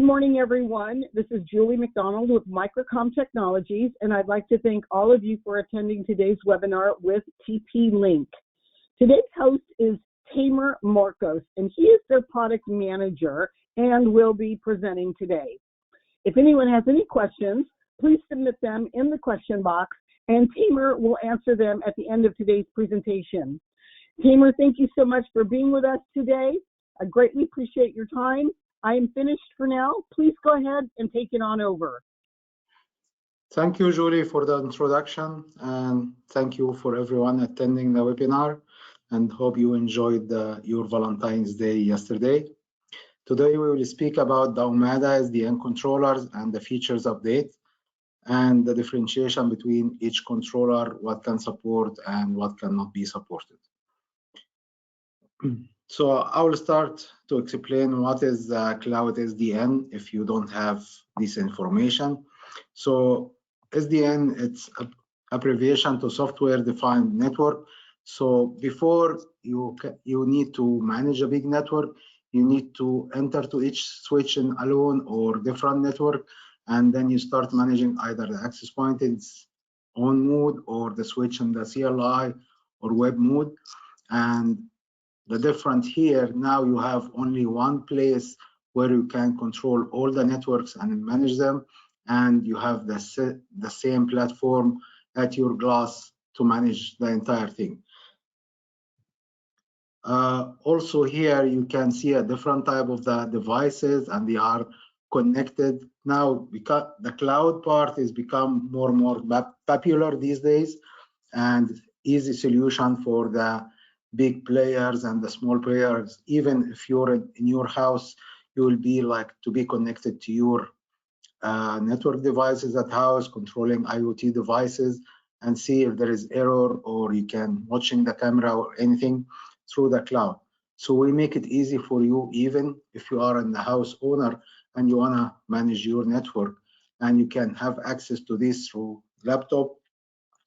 Good morning, everyone. This is Julie McDonald with Microcom Technologies, and I'd like to thank all of you for attending today's webinar with TP-Link. Today's host is Tamer Marcos, and he is their product manager and will be presenting today. If anyone has any questions, please submit them in the question box, and Tamer will answer them at the end of today's presentation. Tamer, thank you so much for being with us today. I greatly appreciate your time. I am finished for now. Please go ahead and take it on over. Thank you, Julie, for the introduction, and thank you for everyone attending the webinar, and hope you enjoyed your Valentine's Day yesterday. Today we will speak about the Omada SDN controllers and the features update and the differentiation between each controller, what can support and what cannot be supported. So I will start to explain what is Cloud SDN if you don't have this information. So SDN, it's an abbreviation to software defined network. So before you need to manage a big network, you need to enter to each switch in alone or different network, and then you start managing either the access point in its own mode or the switch in the CLI or web mode. And the difference here, now you have only one place where you can control all the networks and manage them, and you have the same platform at your glass to manage the entire thing. Also here you can see a different type of the devices, and they are connected now because the cloud part is become more and more popular these days, and easy solution for the big players and the small players. Even if you're in your house, you will be like to be connected to your network devices at house, controlling IoT devices, and see if there is error, or you can watching the camera or anything through the cloud. So we make it easy for you, even if you are in the house owner and you want to manage your network, and you can have access to this through laptop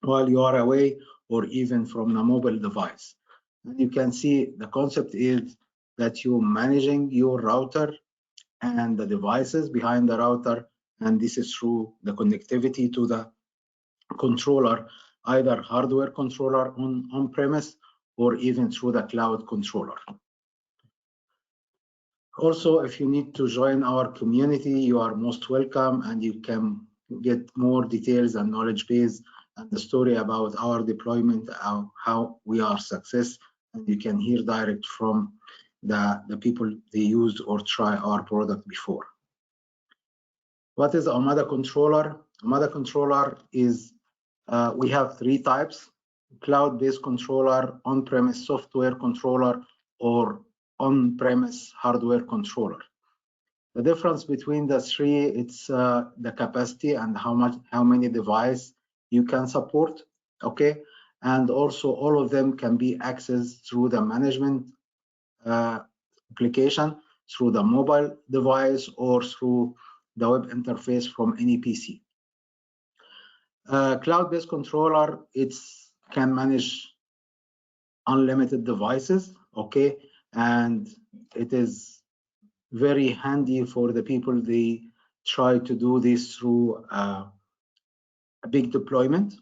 while you are away, or even from a mobile device. And you can see the concept is that you're managing your router and the devices behind the router, and this is through the connectivity to the controller, either hardware controller on-premise or even through the cloud controller. Also, if you need to join our community, you are most welcome, and you can get more details and knowledge base and the story about our deployment, how we are success, and you can hear direct from the people they used or try our product before. What is Omada controller? Omada controller is, we have three types: cloud-based controller, on-premise software controller, or on-premise hardware controller. The difference between the three, it's the capacity and how many devices you can support, okay? And also all of them can be accessed through the management application, through the mobile device, or through the web interface from any PC. Cloud-based controller, it can manage unlimited devices, okay? And it is very handy for the people they try to do this through a big deployment.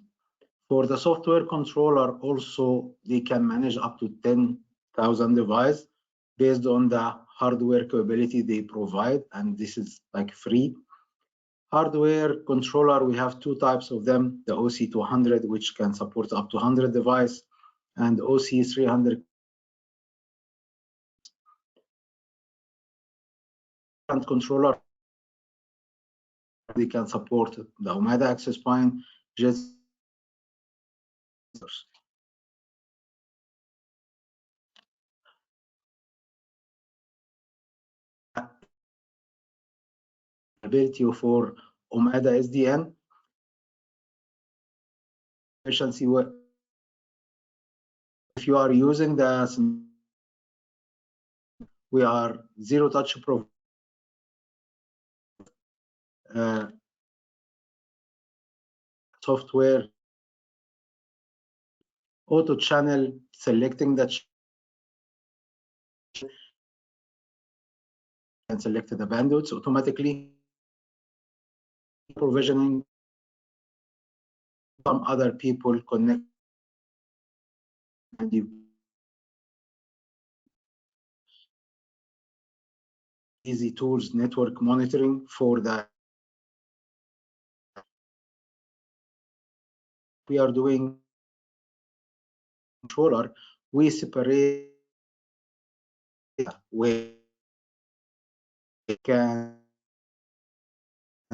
For the software controller, also they can manage up to 10,000 devices based on the hardware capability they provide, and this is like free. Hardware controller, we have two types of them: the OC200, which can support up to 100 devices, and OC300 controller. They can support the Omada access point, just ability for Omada SDN efficiency. If you are using the, we are zero touch software, auto channel, selecting the and select the bandwidth automatically. Provisioning, some other people connect, and you easy tools, network monitoring for the. We are doing controller, we separate where can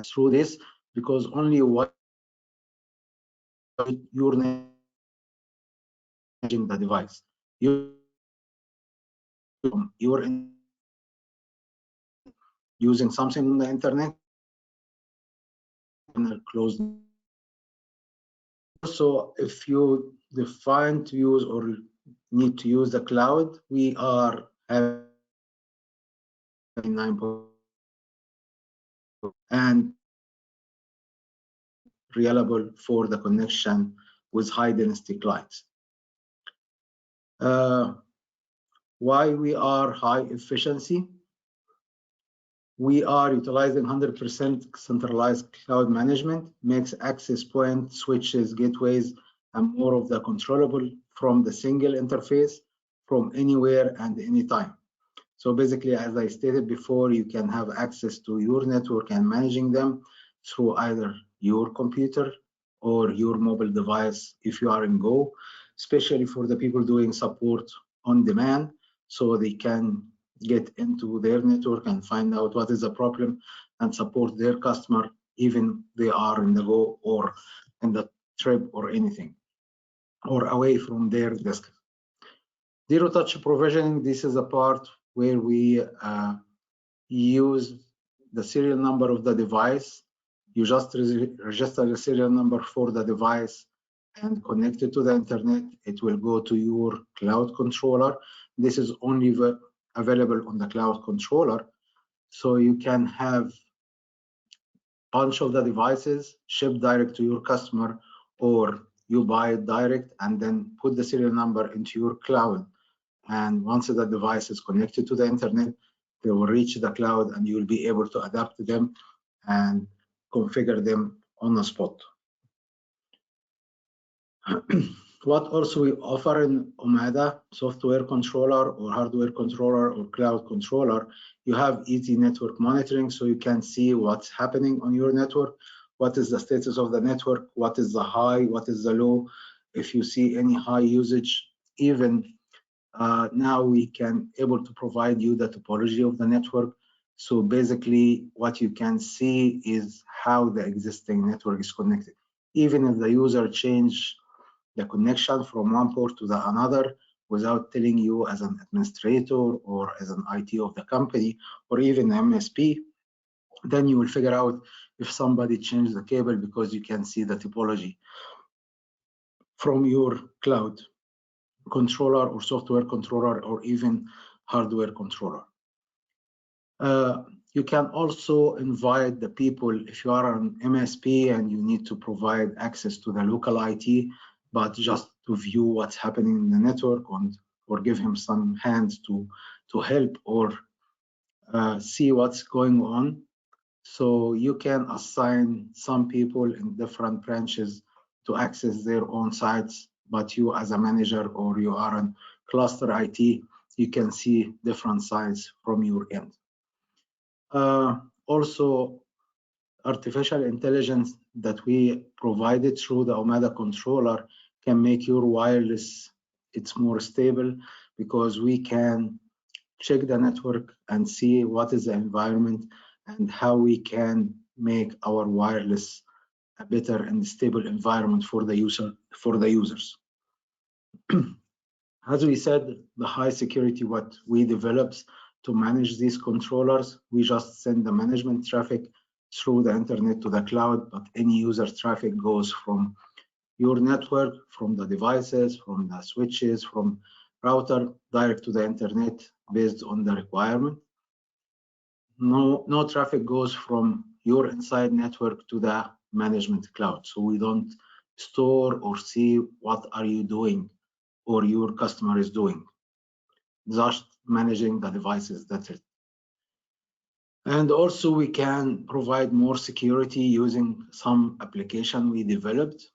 through this, because only what your managing the device, you're using something on the internet and close. So if you define to use or need to use the cloud, we are having 9 and reliable for the connection with high density clients. Why we are high efficiency? We are utilizing 100% centralized cloud management, makes access point, switches, gateways, and more of the controllable from the single interface from anywhere and anytime. So basically, as I stated before, you can have access to your network and managing them through either your computer or your mobile device if you are in Go, especially for the people doing support on demand, so they can get into their network and find out what is the problem and support their customer, even they are in the Go or in the trip or anything, or away from their desk. Zero touch provisioning, this is a part where we use the serial number of the device. You just register the serial number for the device and connect it to the internet. It will go to your cloud controller. This is only available on the cloud controller. So you can have a bunch of the devices shipped direct to your customer, or you buy it direct and then put the serial number into your cloud. And once the device is connected to the internet, they will reach the cloud and you will be able to adapt them and configure them on the spot. What also we offer in Omada, software controller or hardware controller or cloud controller, you have easy network monitoring, so you can see what's happening on your network, what is the status of the network, what is the high, what is the low. If you see any high usage, even now we can able to provide you the topology of the network. So basically what you can see is how the existing network is connected. Even if the user change the connection from one port to the another without telling you as an administrator or as an IT of the company or even MSP, then you will figure out if somebody changed the cable, because you can see the topology from your cloud controller or software controller or even hardware controller. You can also invite the people if you are an MSP and you need to provide access to the local IT, but just to view what's happening in the network or give him some hands to help or see what's going on. So you can assign some people in different branches to access their own sites, but you as a manager or you are in cluster IT, you can see different sites from your end. Also, artificial intelligence that we provided through the Omada controller can make your wireless, it's more stable, because we can check the network and see what is the environment and how we can make our wireless a better and stable environment for the users. As we said, the high security what we developed to manage these controllers, we just send the management traffic through the internet to the cloud, but any user traffic goes from your network, from the devices, from the switches, from router direct to the internet based on the requirement. No traffic goes from your inside network to the management cloud. So we don't store or see what are you doing or your customer is doing. Just managing the devices, that's it. And also we can provide more security using some application we developed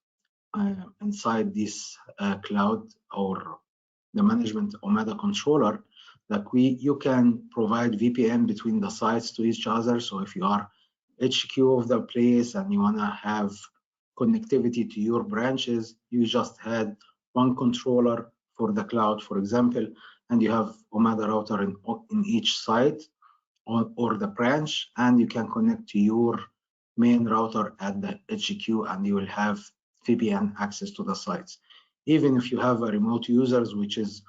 inside this cloud or the management Omada controller. Like you can provide VPN between the sites to each other. So if you are HQ of the place and you want to have connectivity to your branches, you just had one controller for the cloud, for example, and you have Omada router in each site or the branch, and you can connect to your main router at the HQ and you will have VPN access to the sites. Even if you have a remote users, which is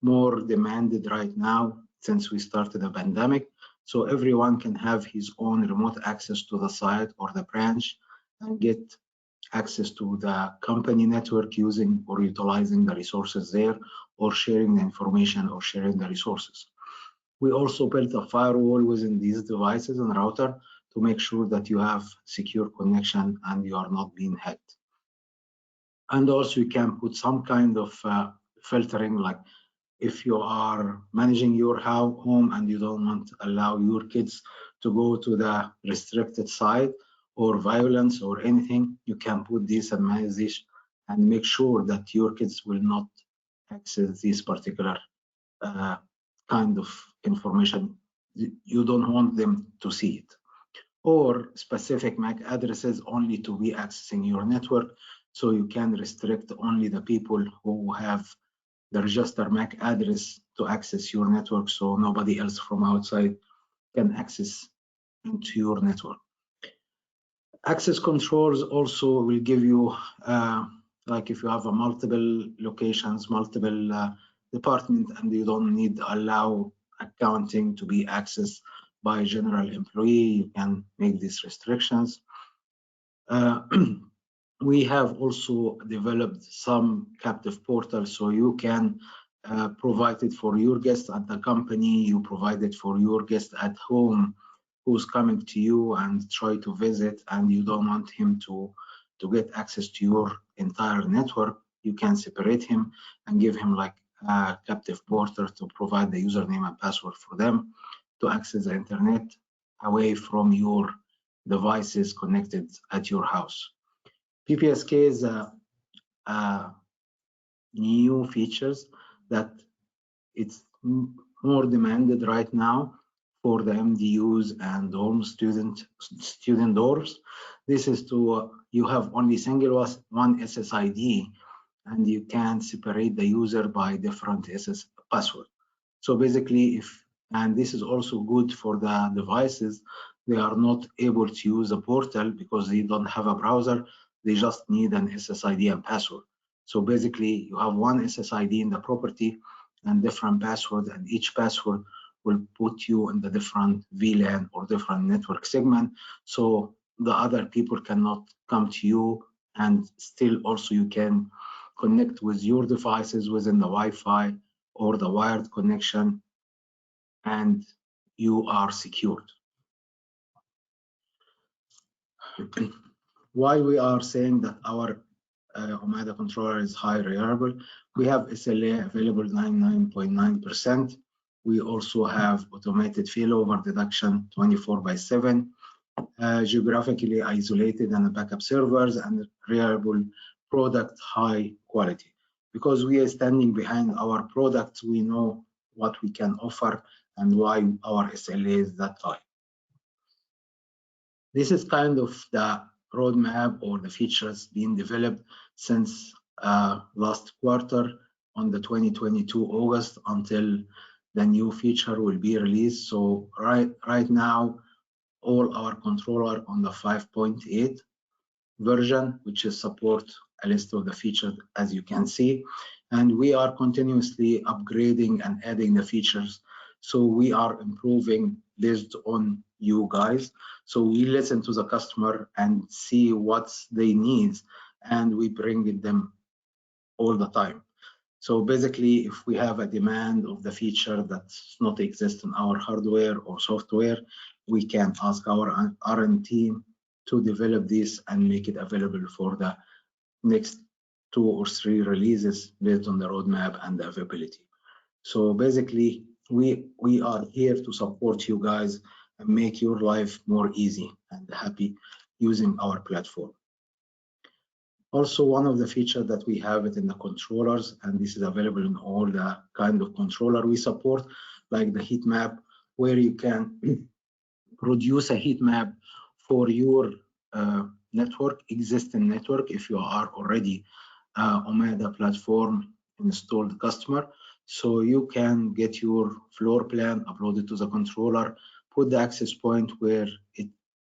more demanded right now since we started a pandemic, so everyone can have his own remote access to the site or the branch and get access to the company network using or utilizing the resources there, or sharing the information or sharing the resources. We also built a firewall within these devices and router to make sure that you have secure connection and you are not being hacked. And also you can put some kind of filtering, like if you are managing your home and you don't want to allow your kids to go to the restricted site or violence or anything, you can put this and manage this and make sure that your kids will not access this particular kind of information. You don't want them to see it. Or specific MAC addresses only to be accessing your network. So you can restrict only the people who have the registered MAC address to access your network, so nobody else from outside can access into your network. Access controls also will give you, like if you have a multiple locations, multiple department, and you don't need to allow accounting to be accessed by general employee, you can make these restrictions. We have also developed some captive portals, so you can provide it for your guests at the company, you provide it for your guest at home who's coming to you and try to visit, and you don't want him to get access to your entire network. You can separate him and give him like a captive portal to provide the username and password for them to access the internet away from your devices connected at your house. PPSK is new features that it's more demanded right now for the MDUs and home student doors. This is to you have only one SSID, and you can separate the user by different SS password. So basically, and this is also good for the devices, they are not able to use a portal because they don't have a browser. They just need an SSID and password. So basically, you have one SSID in the property and different password, and each password will put you in the different VLAN or different network segment. So the other people cannot come to you, and still also you can connect with your devices within the Wi-Fi or the wired connection, and you are secured. Why we are saying that our Omada controller is high reliable? We have SLA available 99.9%. We also have automated failover deduction 24/7, geographically isolated and backup servers, and reliable product high quality. Because we are standing behind our products, we know what we can offer and why our SLA is that high. This is kind of the roadmap or the features being developed since last quarter on the 2022 August until the new feature will be released. So right now, all our controller on the 5.8 version, which is support a list of the features as you can see, and we are continuously upgrading and adding the features. So we are improving based on you guys. So we listen to the customer and see what they need, and we bring it them all the time. So basically, if we have a demand of the feature that's not exist in our hardware or software, we can ask our R&D team to develop this and make it available for the next 2 or 3 releases based on the roadmap and the availability. So basically, we are here to support you guys and make your life more easy and happy using our platform. Also, one of the features that we have it in the controllers, and this is available in all the kind of controller we support, like the heat map, where you can produce a heat map for your existing network, if you are already Omada platform installed customer. So you can get your floor plan uploaded to the controller, put the access point where it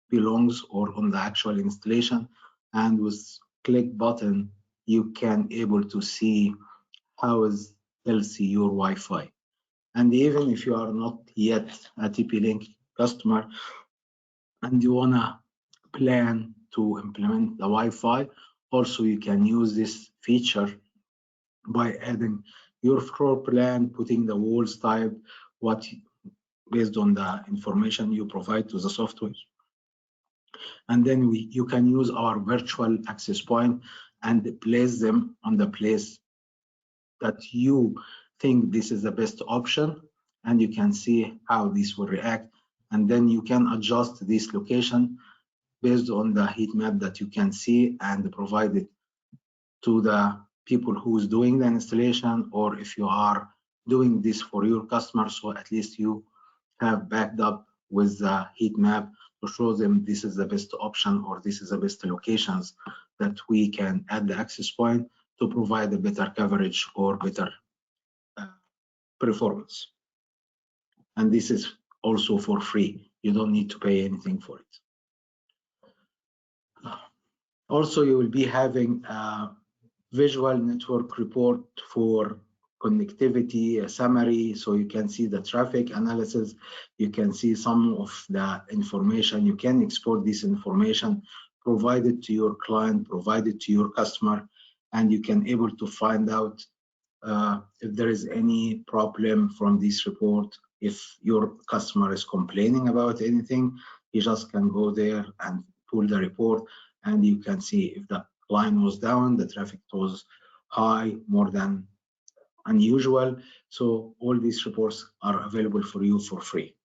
belongs or on the actual installation, and with click button, you can able to see how is healthy your Wi-Fi. And even if you are not yet a TP-Link customer and you wanna plan to implement the Wi-Fi, also you can use this feature by adding your floor plan, putting the walls type, based on the information you provide to the software. And then you can use our virtual access point and place them on the place that you think this is the best option, and you can see how this will react. And then you can adjust this location based on the heat map that you can see and provide it to the people who's doing the installation, or if you are doing this for your customers, so at least you have backed up with the heat map to show them this is the best option or this is the best locations that we can add the access point to provide a better coverage or better performance. And this is also for free. You don't need to pay anything for it. Also, you will be having a visual network report for connectivity, a summary, so you can see the traffic analysis. You can see some of the information. You can export this information, provide it to your client, provide it to your customer, and you can able to find out if there is any problem from this report. If your customer is complaining about anything, you just can go there and pull the report, and you can see if the line was down, the traffic was high, more than unusual. So all these reports are available for you for free.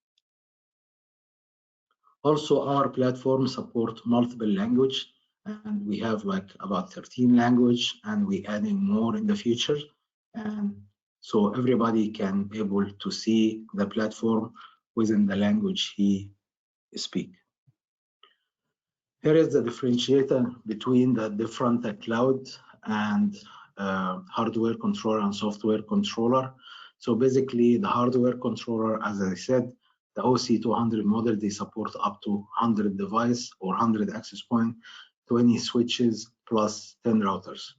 Also, our platform support multiple language, and we have like about 13 language, and we adding more in the future. And so everybody can able to see the platform within the language he speak. Here is the differentiator between the different cloud and hardware controller and software controller. So basically the hardware controller, as I said, the OC200 model, they support up to 100 device or 100 access point, 20 switches plus 10 routers.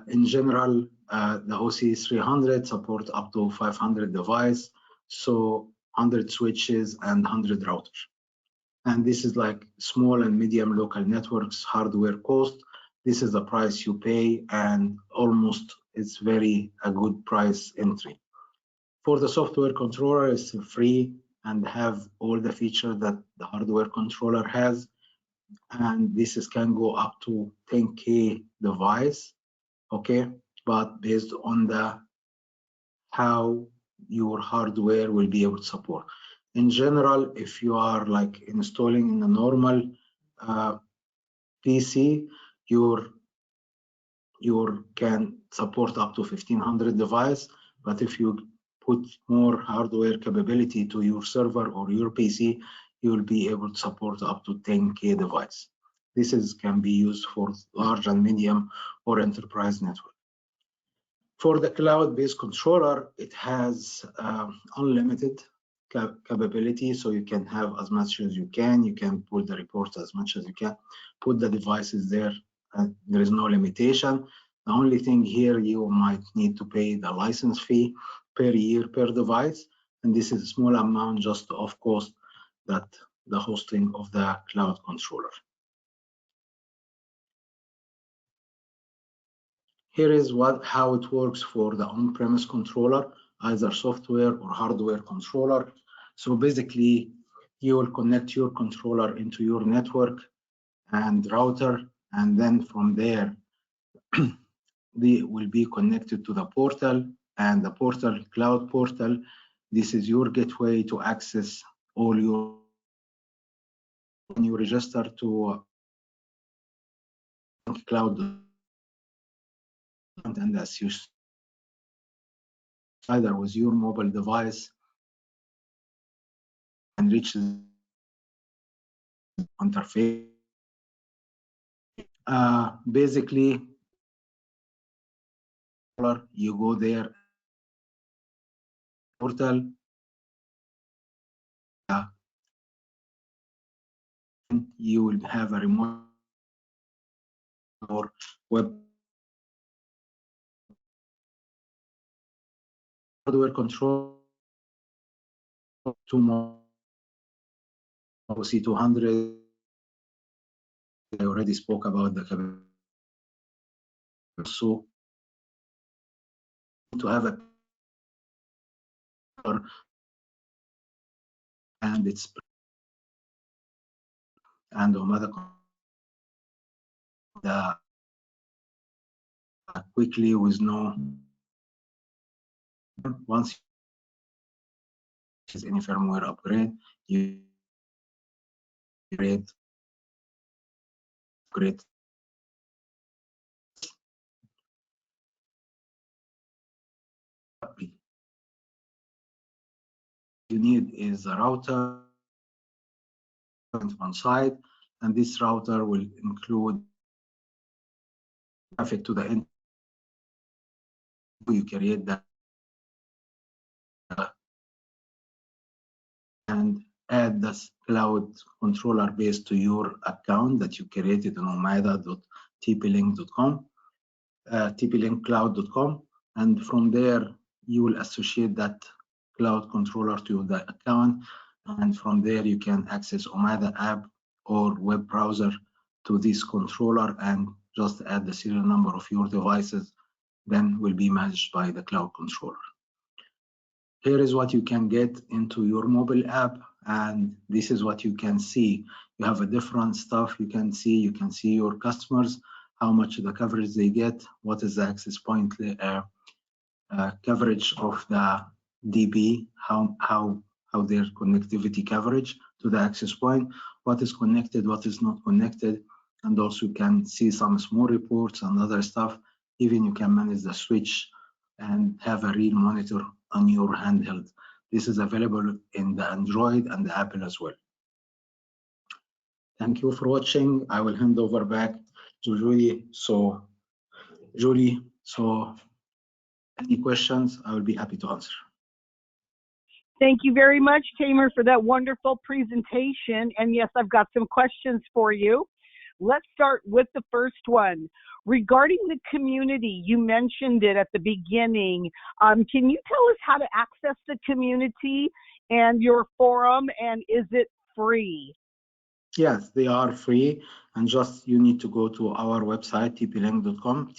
In general, the OC300 support up to 500 device, so 100 switches and 100 routers. And this is like small and medium local networks hardware cost. This is the price you pay, and almost it's very a good price entry. For the software controller, it's free and have all the features that the hardware controller has. And this can go up to 10K device, okay? But based on the how your hardware will be able to support. In general, if you are like installing in a normal PC, your can support up to 1500 device, but if you put more hardware capability to your server or your PC, you will be able to support up to 10K device. This can be used for large and medium or enterprise network. For the cloud-based controller, it has unlimited capability, so you can have as much as you can pull the reports as much as you can, put the devices there, there is no limitation. The only thing here, you might need to pay the license fee per year per device, and this is a small amount just of cost that the hosting of the cloud controller. Here is how it works for the on-premise controller, either software or hardware controller. So basically, you will connect your controller into your network and router, and then from there, they will be connected to the portal, and the portal, cloud portal, this is your gateway to access all your, when you register to cloud, and as you either with your mobile device and reach the interface. Basically, you go there, portal, you will have a remote or web hardware control to OC200. I already spoke about the capability. So to have a and it's and Omada quickly with no once is any firmware upgrade, you create great. You need is a router on site, and this router will include traffic to the end. You create that and add this cloud controller base to your account that you created on omada.tplink.com, tplinkcloud.com, and from there you will associate that cloud controller to the account, and from there you can access Omada app or web browser to this controller and just add the serial number of your devices, then will be managed by the cloud controller. Here is what you can get into your mobile app, and this is what you can see. You have a different stuff you can see your customers, how much the coverage they get, what is the access point coverage of the DB, how their connectivity coverage to the access point, what is connected, what is not connected, and also you can see some small reports and other stuff. Even you can manage the switch and have a real monitor on your handheld. This is available in the Android and the Apple as well. Thank you for watching. I will hand over back to Julie. So any questions, I will be happy to answer. Thank you very much, Tamer, for that wonderful presentation. And yes, I've got some questions for you. Let's start with the first one. Regarding the community, you mentioned it at the beginning. Can you tell us how to access the community and your forum, and is it free? Yes, they are free, and just you need to go to our website, tplink.com,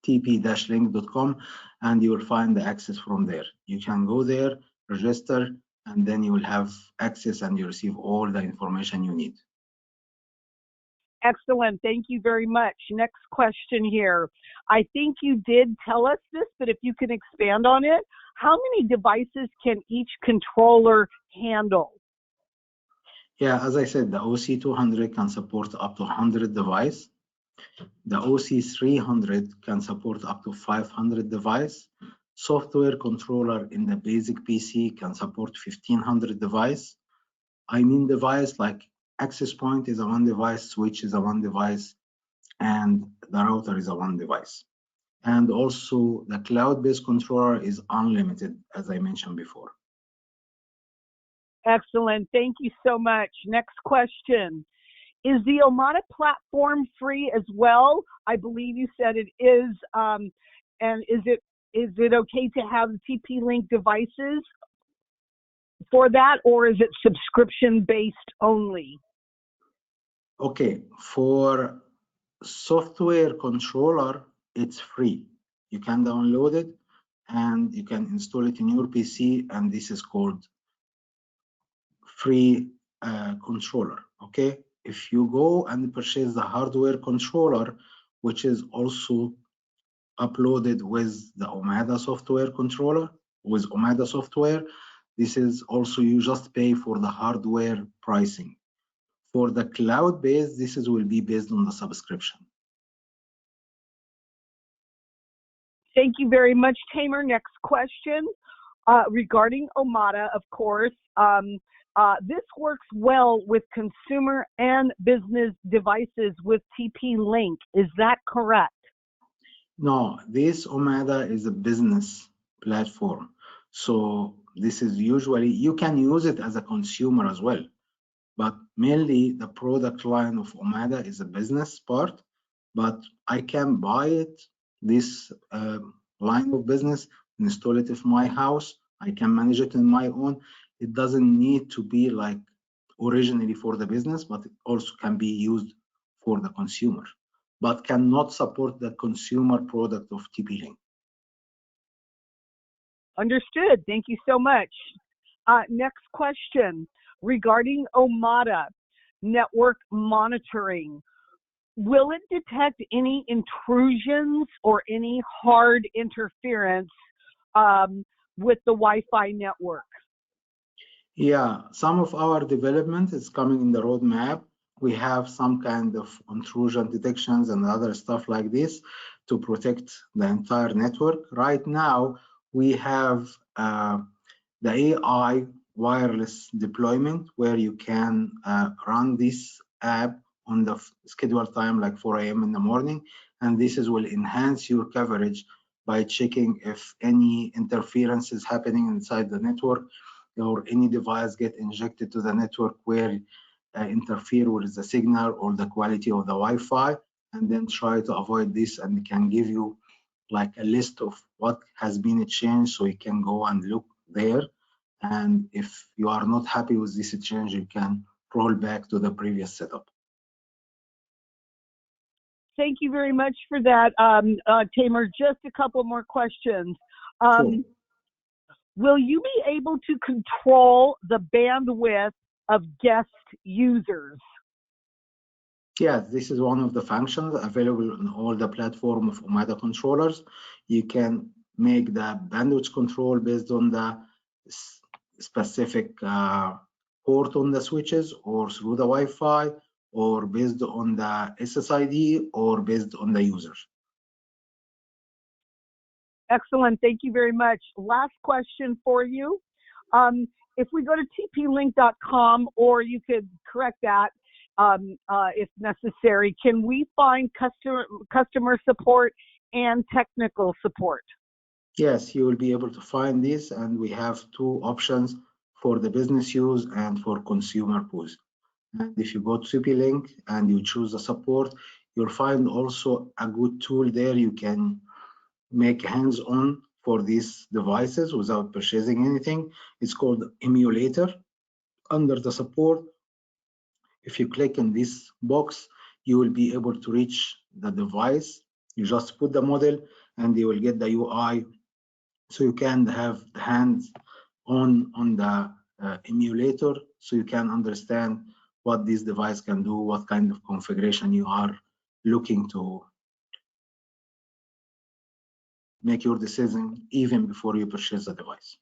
tp-link.com, and you will find the access from there. You can go there, register, and then you will have access and you receive all the information you need. Excellent. Thank you very much. Next question here. I think you did tell us this, but if you can expand on it, how many devices can each controller handle? Yeah, as I said, the OC200 can support up to 100 devices. The OC300 can support up to 500 devices. Software controller in the basic PC can support 1500 devices. I mean device like access point is a one device, switch is a one device, and the router is a one device. And also the cloud-based controller is unlimited, as I mentioned before. Excellent. Thank you so much. Next question. Is the Omada platform free as well? I believe you said it is. And is it okay to have TP-Link devices for that, or is it subscription-based only? Okay, for software controller, it's free. You can download it and you can install it in your PC, and this is called free controller. Okay, if you go and purchase the hardware controller, which is also uploaded with the Omada software controller, with Omada software, This is also, you just pay for the hardware pricing. For the cloud-based, will be based on the subscription. Thank you very much, Tamer. Next question regarding Omada, of course. This works well with consumer and business devices with TP-Link. Is that correct? No, this Omada is a business platform. So this is usually, you can use it as a consumer as well. But mainly the product line of Omada is a business part, but I can buy it, this line of business, install it in my house. I can manage it in my own. It doesn't need to be like originally for the business, but it also can be used for the consumer, but cannot support the consumer product of TP-Link. Understood. Thank you so much. Next question regarding Omada network monitoring. Will it detect any intrusions or any hard interference with the Wi-Fi network? Yeah, some of our development is coming in the roadmap. We have some kind of intrusion detections and other stuff like this to protect the entire network. Right now, we have the AI wireless deployment where you can run this app on the scheduled time, like 4 a.m. in the morning, and this will enhance your coverage by checking if any interference is happening inside the network or any device get injected to the network where interfere with the signal or the quality of the Wi-Fi, and then try to avoid this, and it can give you like a list of what has been changed, so you can go and look there. And if you are not happy with this change, you can roll back to the previous setup. Thank you very much for that, Tamer. Just a couple more questions. Sure. Will you be able to control the bandwidth of guest users? Yeah, this is one of the functions available on all the platform of Omada controllers. You can make the bandwidth control based on the specific port on the switches, or through the Wi-Fi, or based on the SSID, or based on the user. Excellent. Thank you very much. Last question for you. If we go to tplink.com, or you could correct that if necessary, can we find customer support and technical support? Yes, you will be able to find this, and we have two options for the business use and for consumer use. And if you go to TP-Link and you choose the support, you'll find also a good tool there. You can make hands-on for these devices without purchasing anything. It's called emulator. Under the support, if you click in this box, you will be able to reach the device. You just put the model and you will get the UI, so you can have the hands on the emulator, so you can understand what this device can do, what kind of configuration you are looking to make your decision even before you purchase the device.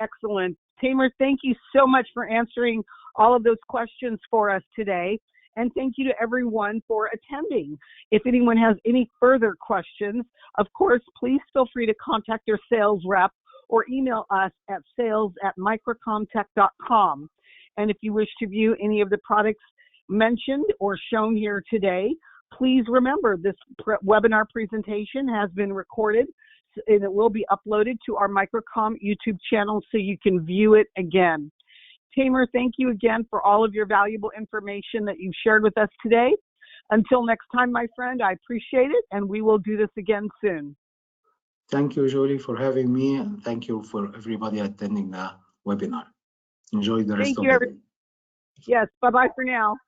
Excellent. Tamer, thank you so much for answering all of those questions for us today. And thank you to everyone for attending. If anyone has any further questions, of course, please feel free to contact your sales rep or email us at sales@microcomtech.com. And if you wish to view any of the products mentioned or shown here today, please remember this webinar presentation has been recorded and it will be uploaded to our Microcom YouTube channel so you can view it again. Tamer, thank you again for all of your valuable information that you've shared with us today. Until next time, my friend, I appreciate it, and we will do this again soon. Thank you, Julie, for having me, and thank you for everybody attending the webinar. Enjoy the rest of the day. Yes, bye-bye for now.